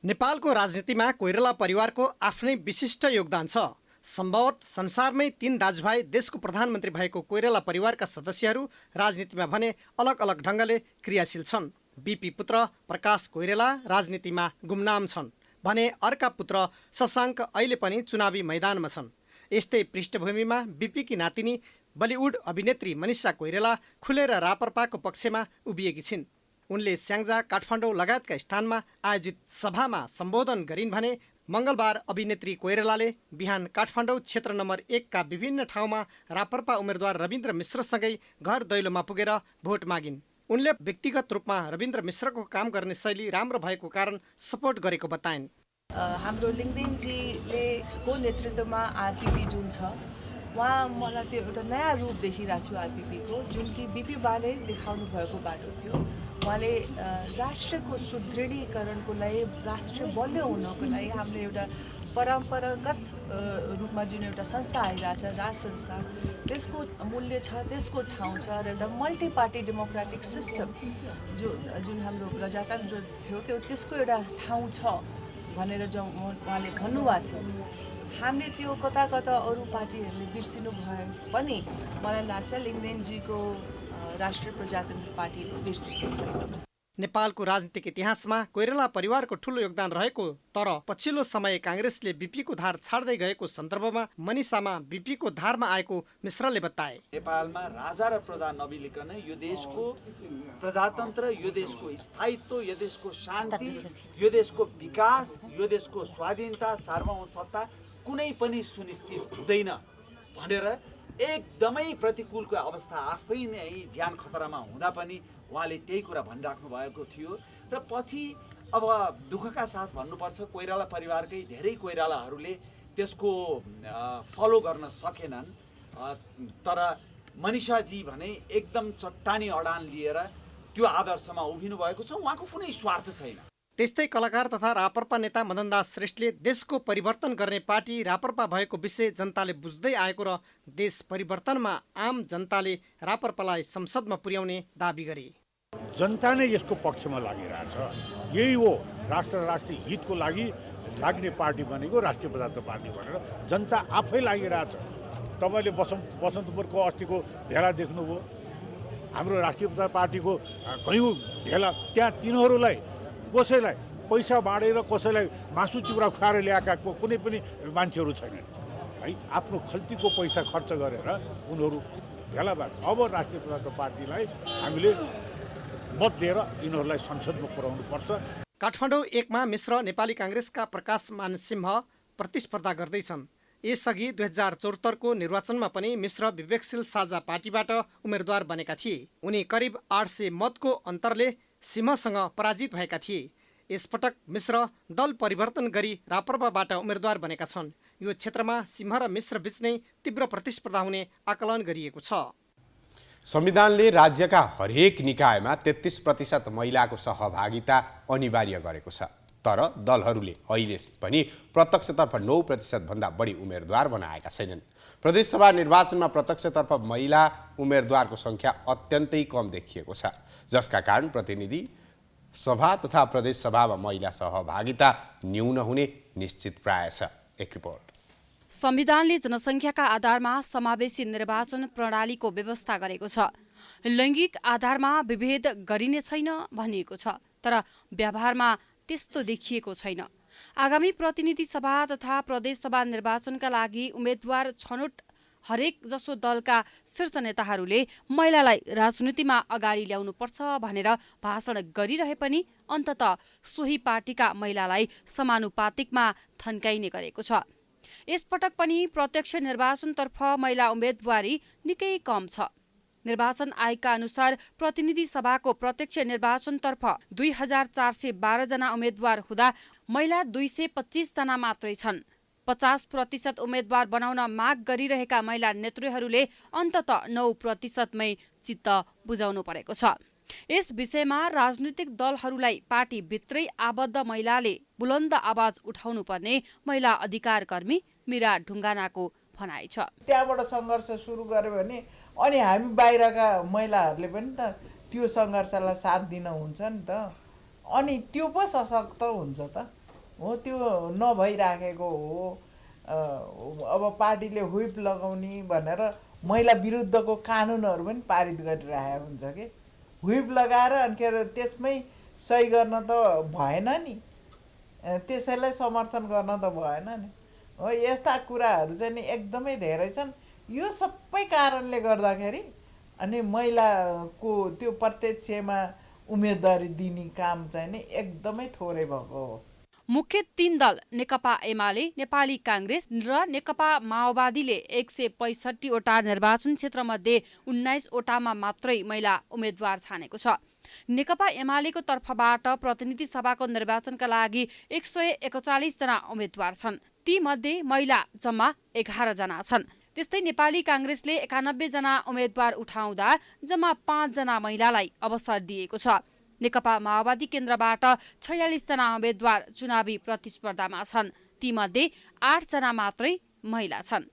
नेपालको राजनीतिमा कोइराला परिवारको आफ्नै विशिष्ट योगदान छ। सम्भवत संसारमै 3 दाजुभाइ देशको प्रधानमन्त्री भएको कोइराला परिवारका सदस्यहरू राजनीतिमा भने अलग अलग ढङ्गले क्रियाशील छन्। बीपी पुत्र प्रकाश कोइराला राजनीतिमा गुमनाम छन् भने अर्का पुत्र शशाङ्क अहिले पनि चुनावी मैदानमा छन्। यस्तै पृष्ठभूमिमा बीपीकी नातिनी बलिउड अभिनेत्री मनिषा कोइराला खुलेर राप्रपाको पक्षमा उभिएकी छिन्। उनले स्याङ्जा, काठमाडौँ लगायतका स्थानमा आयोजित सभामा सम्बोधन गरिन् भने मङ्गलबार अभिनेत्री कोइरालाले बिहान काठमाडौँ क्षेत्र नम्बर 1 का विभिन्न ठाउँमा राप्रपा उम्मेद्वार रविन्द्र मिश्रसँगै घर दैलोमा पुगेर भोट मागिन्। उनले व्यक्तिगत रूपमा रविन्द्र मिश्रको काम गर्ने शैली राम्रो भएको कारण सपोर्ट गरेको बताइन्। हाम्रो लिङ्गदेनजीले को नेतृत्वमा आरपीपी जुन छ, उहाँ मलाई त्यो एउटा नयाँ रूप देखिरहेको छु आरपीपीको, जुन कि बीपी बाले देखाउनु भएको बाटो थियो। उहाँले राष्ट्रको सुदृढीकरणको लागि, राष्ट्र बलियो हुनको लागि हामीले एउटा परम्परागत रूपमा जुन एउटा संस्था आइरहेछ, राज संस्था, त्यसको मूल्य छ, त्यसको ठाउँ छ र एउटा मल्टी पार्टी डेमोक्रेटिक सिस्टम जुन हाम्रो प्रजातन्त्र थियो कि त्यसको एउटा ठाउँ छ भनेर जो उहाँले भन्नुभएको थियो। हामीले त्यो कता कता अरू पार्टीहरूले बिर्सिनु भए पनि मलाई लाग्छ लिङ्गदेनजीको राष्ट्रिय प्रजातन्त्र पार्टीले बिर्सेको छैन। नेपालको राजनीतिक इतिहासमा कोइराला परिवारको ठूलो योगदान रहेको तर पछिल्लो समय काङ्ग्रेसले बीपीको धार छाड्दै गएको सन्दर्भमा मनिषामा बीपीको धारमा आएको मिश्रले बताए। नेपालमा राजा र प्रजा नमिलिकन यो देशको प्रजातन्त्र, यो देशको स्थायित्व, यो देशको शान्ति, यो देशको विकास, यो देशको स्वाधीनता, सार्वभौम सत्ता कुनै पनि सुनिश्चित हुँदैन भनेर एकदमै प्रतिकूलको अवस्था आफै नै ज्यान खतरामा हुँदा पनि उहाँले त्यही कुरा भनिराख्नु भएको थियो र पछि अब दुःखका साथ भन्नुपर्छ कोइराला परिवारकै धेरै कोइरालाहरूले त्यसको फलो गर्न सकेनन् तर मनिषाजी भने एकदम चट्टानी अडान लिएर त्यो आदर्शमा उभिनु भएको छ उहाँको कुनै स्वार्थ छैन। त्यस्तै कलाकार तथा रापरपा नेता मदनदास श्रेष्ठले देशको परिवर्तन गर्ने पार्टी रापरपा भएको विषय जनताले बुझ्दै आएको र देश परिवर्तनमा आम जनताले रापरपालाई संसदमा पुर्याउने दाबी गरे। जनता नै यसको पक्षमा लागिरहेछ, यही हो राष्ट्रिय हितको लागि लाग्ने पार्टी भनेको राष्ट्रिय प्रजातन्त्र पार्टी भनेर जनता आफै लागिरहेछ। तपाईँले बसन्तपुरको अस्तिको भेला देख्नुभयो, हाम्रो राष्ट्रिय प्रजातन्त्र पार्टीको कयौँ भेला, त्यहाँ तिनीहरूलाई कसैलाई पैसा बाँडेर कसैलाई मासु चिउरा खुवाएर ल्याएका कुनै पनि मान्छेहरू छैनन् है। आफ्नो खल्तीको पैसा खर्च गरेर उनीहरू भेला भएको। अब राष्ट्रिय प्रजातन्त्र पार्टीलाई हामीले मत दिएर यिनीहरूलाई संसदमा पुर्याउनु पर्छ। काठमाडौँ 1 मा मिश्र नेपाली काङ्ग्रेसका प्रकाशमान सिंह प्रतिस्पर्धा गर्दैछन्। यसअघि 2074 को निर्वाचनमा पनि मिश्र विवेकशील साझा पार्टीबाट उम्मेद्वार बनेका थिए। उनी करिब 800 मतको अन्तरले सिंहसँग पराजित भएका थिए। यसपटक मिश्र दल परिवर्तन गरी रापरपाबाट उम्मेद्वार बनेका छन्। यो क्षेत्रमा सिंह र मिश्र बीच नै तीव्र प्रतिस्पर्धा हुने आकलन गरिएको छ। संविधानले राज्यका हरेक निकायमा 33% महिलाको सहभागिता अनिवार्य गरेको छ। तर दलहरूले अहिले पनि प्रत्यक्षतर्फ 9% भन्दा बढी उम्मेद्वार बनाएका छैनन्। प्रदेशसभा निर्वाचनमा प्रत्यक्षतर्फ महिला उम्मेद्वारको सङ्ख्या अत्यन्तै कम देखिएको छ, जसका कारण प्रतिनिधि सभा तथा प्रदेशसभामा महिला सहभागिता न्यून हुने निश्चित प्राय छ। एक रिपोर्ट। संविधानले जनसङ्ख्याका आधारमा समावेशी निर्वाचन प्रणालीको व्यवस्था गरेको छ। लैङ्गिक आधारमा विभेद गरिने छैन भनिएको छ, तर व्यवहारमा त्यस्तो देखिएको छैन। आगामी प्रतिनिधि सभा तथा प्रदेशसभा निर्वाचनका लागि उम्मेद्वार छनौट हरेक जसो दलका शीर्ष नेताहरूले महिलालाई राजनीतिमा अगाडि ल्याउनुपर्छ भनेर भाषण गरिरहे पनि अन्ततः सोही पार्टीका महिलालाई समानुपातिकमा थन्काइने गरेको छ। यसपटक पनि प्रत्यक्ष निर्वाचनतर्फ महिला उम्मेदवारी निकै कम छ। निर्वाचन आयोगका अनुसार प्रतिनिधि सभाको प्रत्यक्ष निर्वाचनतर्फ 2412 जना उम्मेद्वार हुँदा महिला 225 जना मात्रै छन्। 50% उम्मेद्वार बनाउन माग गरिरहेका महिला नेतृहरूले अन्ततः 9% मै चित्त बुझाउनु परेको छ। यस विषयमा राजनीतिक दलहरूलाई पार्टीभित्रै आबद्ध महिलाले बुलन्द आवाज उठाउनु पर्ने महिला अधिकार कर्मी मीरा ढुङ्गानाको भनाइ छ। त्यहाँबाट सङ्घर्ष सुरु गर्यो भने अनि हामी बाहिरका महिलाहरूले पनि त त्यो सङ्घर्षलाई साथ दिन हुन्छ नि त, अनि त्यो पो सशक्त हुन्छ त हो। त्यो नभइराखेको हो। अब पार्टीले हुइप लगाउने भनेर महिला विरुद्धको कानुनहरू पनि पारित गरिरहेको हुन्छ कि हुइप लगाएर अनि त्यसमै सही गर्न त भएन नि, त्यसैलाई समर्थन गर्न त भएन नि हो। यस्ता कुराहरू चाहिँ नि एकदमै धेरै छन्। यो सबै कारणले गर्दाखेरि अनि महिलाको त्यो प्रत्यक्षमा उम्मेदवारी दिने काम चाहिँ नि एकदमै थोरै भएको हो। मुख्य 3 दल नेकपा एमाले, नेपाली काङ्ग्रेस र नेकपा माओवादीले 165 वटा निर्वाचन क्षेत्रमध्ये 19 वटामा मात्रै महिला उम्मेद्वार छानेको छ। नेकपा एमालेको तर्फबाट प्रतिनिधि सभाको निर्वाचनका लागि 141 जना उम्मेद्वार छन्। ती मध्ये महिला जम्मा 11 जना छन्। त्यस्तै नेपाली काङ्ग्रेसले 91 जना उम्मेद्वार उठाउँदा जम्मा 5 जना महिलालाई अवसर दिएको छ। नेकपा माओवादी केन्द्रबाट 46 जना उम्मेद्वार चुनावी प्रतिस्पर्धामा छन्। ती मध्ये 8 जना मात्रै महिला छन्।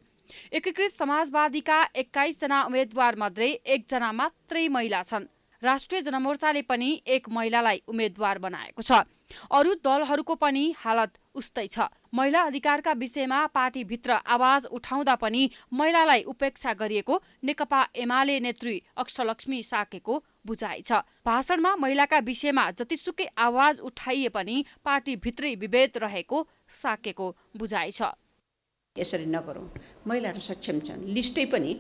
एकीकृत समाजवादीका 21 जना उम्मेद्वार मध्ये 1 जना मात्रै महिला छन्। राष्ट्रिय जनमोर्चाले पनि 1 महिलालाई उम्मेद्वार बनाएको छ। अरू दलहरूको पनि हालत उस्तै छ। महिला अधिकारका विषयमा पार्टीभित्र आवाज उठाउँदा पनि महिलालाई उपेक्षा गरिएको नेकपा एमाले नेत्री अक्षलक्ष्मी साकेको बुझाइ छ। भाषणमा महिलाका विषयमा जतिसुकै आवाज उठाइए पनि पार्टीभित्रै विभेद रहेको साकेको बुझाइ छ। यसरी नगरौँ, महिलाहरू सक्षम छन्। लिस्टै पनि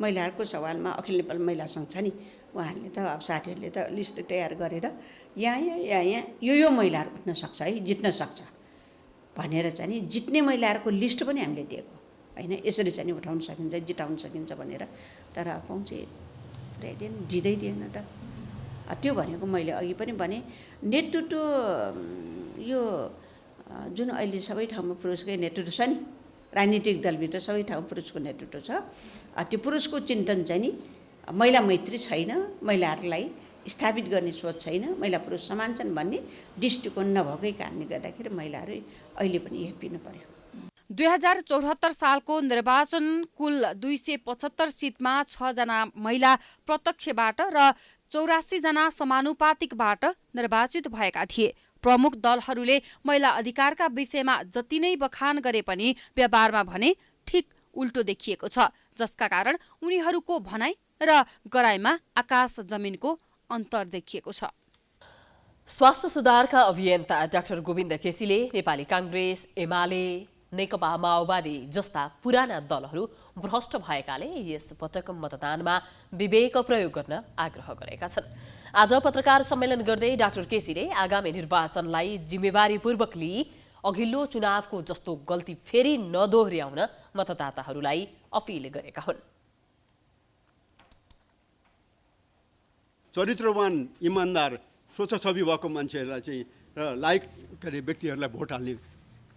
महिलाहरूको सवालमा अखिल नेपाल महिला सङ्घ छ नि, उहाँहरूले त अब साथीहरूले त लिस्ट तयार गरेर यहाँ यो महिलाहरू उठ्न सक्छ है, जित्न सक्छ भनेर चाहिँ नि जित्ने महिलाहरूको लिस्ट पनि हामीले दिएको होइन यसरी चाहिँ नि उठाउन सकिन्छ जिताउन सकिन्छ भनेर तर पहुँचे पुर्याइदिएन दिँदै दिएन त त्यो भनेको मैले अघि पनि भने नेतृत्व यो जुन अहिले सबै ठाउँमा पुरुषकै नेतृत्व छ नि राजनीतिक दलभित्र सबै ठाउँ पुरुषको नेतृत्व छ त्यो पुरुषको चिन्तन चाहिँ नि महिला मैत्री छैन महिलाहरूलाई स्थापित गर्ने सोच छैन महिला पुरुष समान छन् भन्ने दृष्टिकोण नभएकै कारणले गर्दाखेरि महिलाहरू अहिले पनि हेपिनु पर्यो 2074 सालको निर्वाचन कुल 275 सिटमा 6 जना महिला प्रत्यक्षबाट र 84 जना समानुपातिकबाट निर्वाचित भएका थिए प्रमुख दलहरूले महिला अधिकारका विषयमा जति नै बखान गरे पनि व्यवहारमा भने ठिक उल्टो देखिएको छ जसका कारण उनीहरूको भनाइ र गराइमा आकाश जमिनको अन्तर देखिएको छ स्वास्थ्य सुधारका अभियन्ता डाक्टर गोविन्द केसीले नेपाली कांग्रेस एमाले नेकपा माओवादी जस्ता पुराना दलहरू भ्रष्ट भएकाले यस पटक मतदानमा विवेक प्रयोग गर्न आग्रह गरेका छन् आज पत्रकार सम्मेलन गर्दै डाक्टर केसीले आगामी निर्वाचनलाई जिम्मेवारीपूर्वक लिई अघिल्लो चुनावको जस्तो गल्ती फेरि नदोहोर्याउन मतदाताहरूलाई अपील गरेका हुन् चरित्रवान इमान्दार स्वच्छ छवि भएको मान्छेहरूलाई चाहिँ लायक के अरे व्यक्तिहरूलाई भोट हाल्ने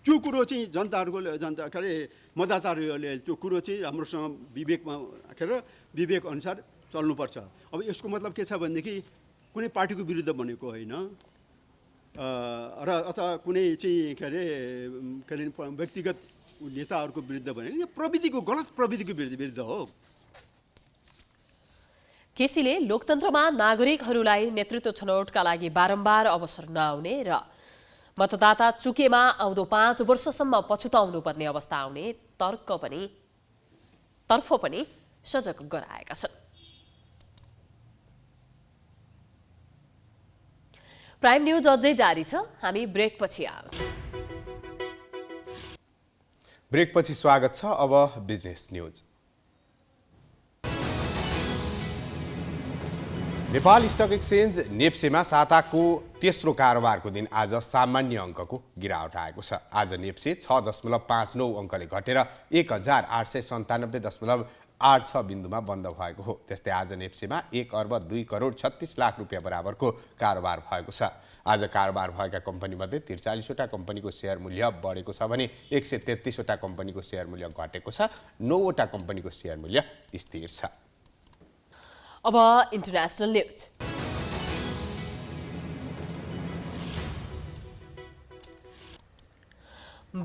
त्यो कुरो चाहिँ जनता के अरे मतदाताहरूले त्यो कुरो चाहिँ राम्रोसँग विवेकमा राखेर विवेक अनुसार चल्नुपर्छ अब यसको मतलब के छ भनेदेखि कुनै पार्टीको विरुद्ध भनेको होइन र अथवा कुनै चाहिँ के अरे व्यक्तिगत नेताहरूको विरुद्ध भनेको यो प्रविधिको गलत प्रविधिको विरुद्ध हो केसीले लोकतन्त्रमा नागरिकहरूलाई नेतृत्व छनौटका लागि बारम्बार अवसर नआउने र मतदाता चुकेमा आउँदो 5 वर्षसम्म पछुताउनु पर्ने अवस्था आउने तर्फ पनि सजग गराएका छन् प्राइम न्यूज अझै जारी छ हामी ब्रेकपछि आउँछौँ ब्रेकपछि स्वागत छ अब business news Nepal stock exchange नेप्सेमा साताको तेस्रो कारोबारको दिन आज सामान्य अङ्कको गिरावट आएको छ आज नेप्से 6.59 अङ्कले घटेर 1897.86 बिन्दुमा बन्द भएको हो त्यस्तै आज नेप्सेमा 1,02,36,00,000 रुपियाँ बराबरको कारोबार भएको छ आज कारोबार भएका कम्पनीमध्ये 43 वटा कम्पनीको सेयर मूल्य बढेको छ भने 133 वटा कम्पनीको सेयर मूल्य घटेको छ 9 वटा कम्पनीको सेयर मूल्य स्थिर छ अब इन्टरनेसनल न्यूज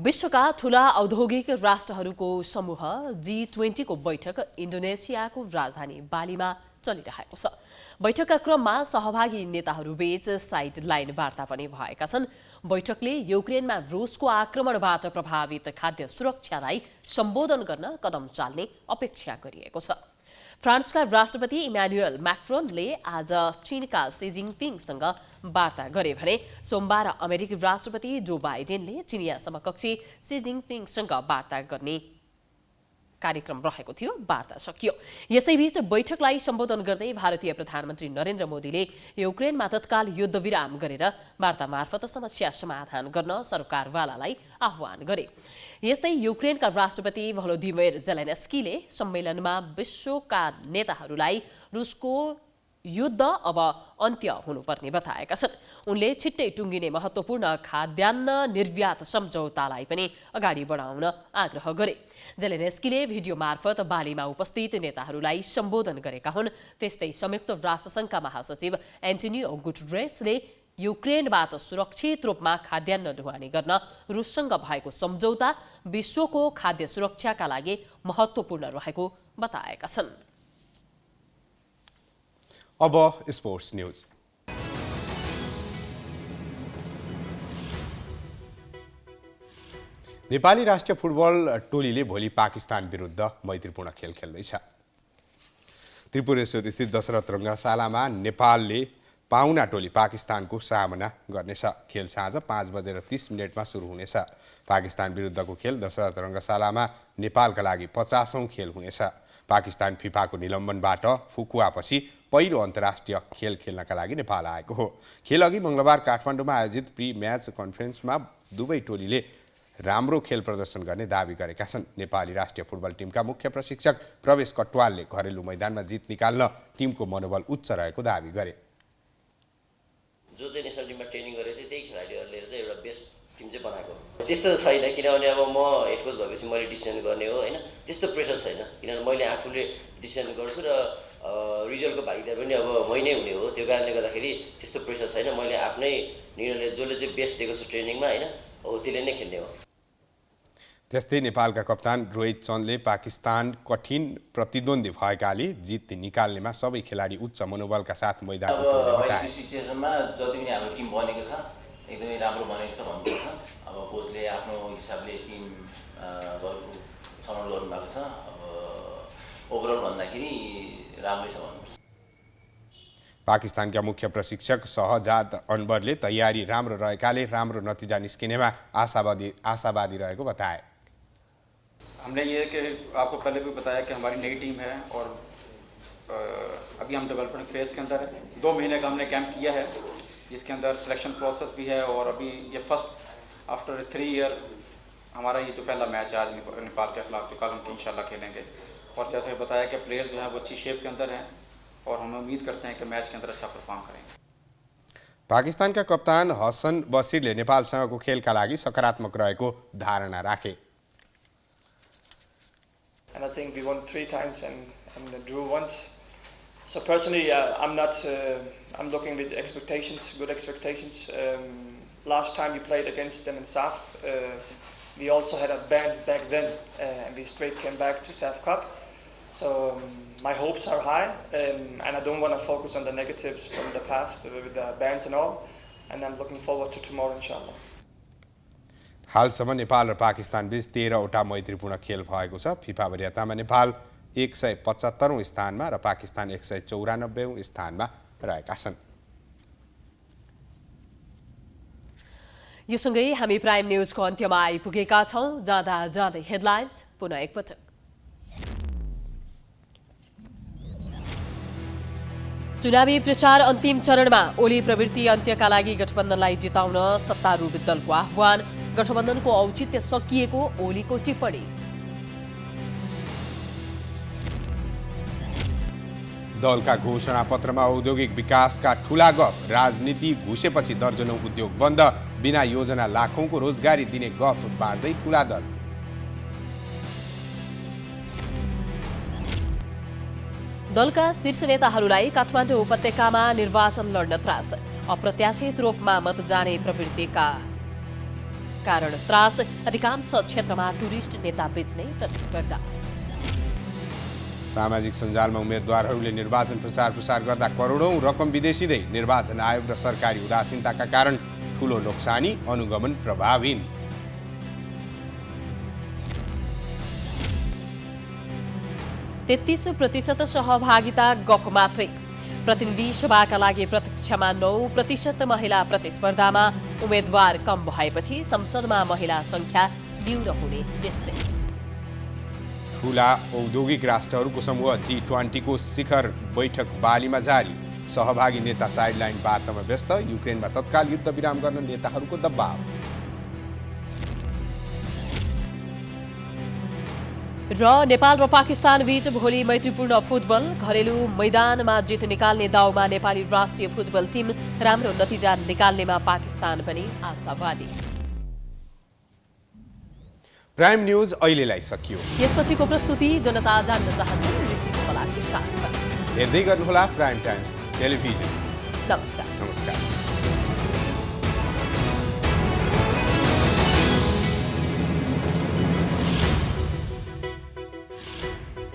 विश्वका ठूला औद्योगिक राष्ट्रहरूको समूह G20 को बैठक इन्डोनेसियाको राजधानी बालीमा चलिरहेको छ बैठकका क्रममा सहभागी नेताहरूबीच साइड लाइन वार्ता पनि भएका छन् बैठकले युक्रेनमा रुसको आक्रमणबाट प्रभावित खाद्य सुरक्षालाई सम्बोधन गर्न कदम चाल्ने अपेक्षा गरिएको छ फ्रान्सका राष्ट्रपति इमानुएल मैक्रोनले आज चीनका सी जिनपिङसँग वार्ता गरे भने सोमबार अमेरिकी राष्ट्रपति जो बाइडेनले चिनिया समकक्षी सी जिनपिङसँग वार्ता गर्ने कार्यक्रम रहेको थियो वार्ता सकियो यसैबीच बैठकलाई सम्बोधन गर्दै भारतीय प्रधानमन्त्री नरेन्द्र मोदीले युक्रेनमा तत्काल युद्धविराम गरेर वार्ता मार्फत समस्या समाधान गर्न सरकारवालालाई आह्वान गरे यस्तै युक्रेनका राष्ट्रपति भलोदिमिर जेलेन्स्कीले सम्मेलनमा विश्वका नेताहरूलाई रुसको युद्ध अब अन्त्य हुनुपर्ने बताएका छन् उनले छिट्टै टुङ्गिने महत्त्वपूर्ण खाद्यान्न निर्यात सम्झौतालाई पनि अगाडि बढाउन आग्रह गरे जेलेन्स्कीले भिडियो मार्फत बालीमा उपस्थित नेताहरूलाई सम्बोधन गरेका हुन् त्यस्तै संयुक्त राष्ट्रसङ्घका महासचिव एन्टोनियो गुटेरेसले युक्रेनबाट सुरक्षित रूपमा खाद्यान्न ढुवानी गर्न रुससँग भएको सम्झौता विश्वको खाद्य सुरक्षाका लागि महत्त्वपूर्ण रहेको बताएका छन् अब स्पोर्ट्स न्यूज नेपाली राष्ट्रिय फुटबल टोलीले भोलि पाकिस्तान विरुद्ध मैत्रीपूर्ण खेल खेल्दैछ त्रिपुरेश्वर स्थित दशरथ रङ्गशालामा नेपालले पाहुना टोली पाकिस्तानको सामना गर्नेछ खेल साँझ 5:30 सुरु हुनेछ पाकिस्तान विरुद्धको खेल दशरथ रङ्गशालामा नेपालका लागि 50औं खेल हुनेछ पाकिस्तान फिफाको निलम्बनबाट फुकुवापछि पहिलो अन्तर्राष्ट्रिय खेल खेल्नका लागि नेपाल आएको हो खेल अघि मंगलबार काठमाडौँमा आयोजित प्री म्याच कन्फरेन्समा दुवै टोलीले राम्रो खेल प्रदर्शन गर्ने दावी गरेका छन्। नेपाली राष्ट्रिय फुटबल टिमका मुख्य प्रशिक्षक प्रवेश कटवालले घरेलु मैदानमा जित निकाल्न टिमको मनोबल उच्च रहेको दावी गरे। जो चाहिँ नेसनल टिममा ट्रेनिङ गरेको थियो त्यही खेलाडीहरूले चाहिँ एउटा बेस्ट टिम चाहिँ बनाएको त्यस्तो छैन, किनभने अब म हेड कोच भएपछि मैले डिसिजन गर्ने हो होइन, त्यस्तो प्रेसर छैन, किनभने मैले आफूले डिसिजन गर्छु र रिजल्टको भागीदार पनि अब मै नै हुने हो। त्यो कारणले गर्दाखेरि त्यस्तो प्रेसर छैन, मैले आफ्नै निर्णयले जसले चाहिँ बेस्ट दिएको छु ट्रेनिङमा होइन हो त्यसले नै खेल्ने हो। त्यस्तै नेपालका कप्तान रोहित चन्दले पाकिस्तान कठिन प्रतिद्वन्दी भएकाले जित निकाल्नेमा सबै खेलाडी उच्च मनोबलका साथ मैदानमा उत्रने बताए। यो सिचुएसनमा जति पनि हाम्रो टिम बनेको छ एकदमै राम्रो बनेको छ भन्नुपर्छ। अब कोचले आफ्नो हिसाबले टिम छनौट गर्नुभएको छ। अब ओभरअल भन्दाखेरि राम्रै छ भन्नुपर्छ। पाकिस्तानका मुख्य प्रशिक्षक शहजाद अनवरले तयारी राम्रो रहेकाले राम्रो नतिजा निस्किनेमा आशावादी रहेको बताए। हमने ये कि आपको पहले भी बताया कि हमारी नई टीम है और अभी हम डेवलपमेंट फेज़ के अंदर है। 2 महीने का हमने कैंप किया है जिसके अंदर सिलेक्शन प्रोसेस भी है और अभी ये फर्स्ट आफ्टर 3 ईयर हमारा ये जो पहला मैच है आज नेपाल के खिलाफ, जो कल हम इंशाल्लाह खेलेंगे। और जैसे बताया कि प्लेयर्स जो हैं वो अच्छी शेप के अंदर हैं और हम उम्मीद करते हैं कि मैच के अंदर अच्छा परफॉर्म करेंगे। पाकिस्तानका कप्तान हसन बसिरले नेपालसँगको खेलका लागि सकारात्मक रहेको धारणा राखे। And I think we won 3 times and drew once. So personally, I'm looking with expectations, good expectations. Last time we played against them in SAF, we also had a ban back then, and we straight came back to SAF Cup. So my hopes are high, and I don't want to focus on the negatives from the past with the bans and all. And I'm looking forward to tomorrow, inshallah. हालसम्म नेपाल र पाकिस्तान बीच 13वटा मैत्रीपूर्ण खेल भएको छ। FIFA वरियतामा Nepal 175औं स्थानमा र पाकिस्तान 194औं स्थानमा रहेका छन्। यो सँगै हामी प्राइम न्यूजको अन्त्यमा आइपुगेका छौं। जाँदा जाँदै हेडलाइन्स पुनः एकपटक। चुनावी प्रचार अन्तिम चरणमा ओली प्रवृत्ति अन्त्यका लागि गठबन्धनलाई जिताउन सत्तारूढ दलको आह्वान। गठबन्धनको औचित्य सकिएको ओलीको टिप्पणी। दलका घोषणापत्रमा औद्योगिक विकासका ठूला गफ। राजनीति घुसेपछि दर्जनौं उद्योग बन्द। बिना योजना लाखौंको रोजगारी दिने गफ बाँड्दै ठूला दल। दलका शीर्ष नेताहरूलाई काठमाडौँ उपत्यकामा निर्वाचन लड्न त्रास। अप्रत्याशित रूपमा मत जाने प्रवृत्तिका कारण त्रास। अधिकांश क्षेत्रमा टुरिस्ट नेता बेच्ने प्रतिस्पर्धा। सामाजिक सञ्जालमा उम्मेदवारहरूले निर्वाचन प्रचार गर्दा करोडौं रकम विदेशिँदै। निर्वाचन आयोग र सरकारी उदासीनताका कारण ठूलो नोक्सानी। अनुगमन प्रभावहीन। तेत्तीस प्रतिशत सहभागिता गफ मात्रै। प्रतिनिधि सभाका लागि प्रत्यक्षमा 9% महिला प्रतिस्पर्धामा। उम्मेद्वार कम भएपछि संसदमा महिला संख्या न्यून हुने निश्चय। ठूला औद्योगिक राष्ट्रहरूको समूह G20 को शिखर बैठक बालीमा जारी। सहभागी नेता साइडलाइन वार्तामा व्यस्त। युक्रेनमा तत्काल युद्ध विराम गर्न नेताहरूको दबाव। र नेपाल र पाकिस्तान बीच भोलि मैत्रीपूर्ण फुटबल। घरेलु मैदानमा जित निकाल्ने दाउमा नेपाली राष्ट्रिय फुटबल टिम। राम्रो नतिजा निकाल्नेमा पाकिस्तान पनि आशावादी। प्राइम न्यूज अहिलेलाई सकियो। यसपछिको प्रस्तुति जनता जान्न चाहन्छन् ऋषि कलाको साथमा। हेर्दै गर्नुहोला प्राइम टाइम्स टेलिभिजन। नमस्कार। नमस्कार।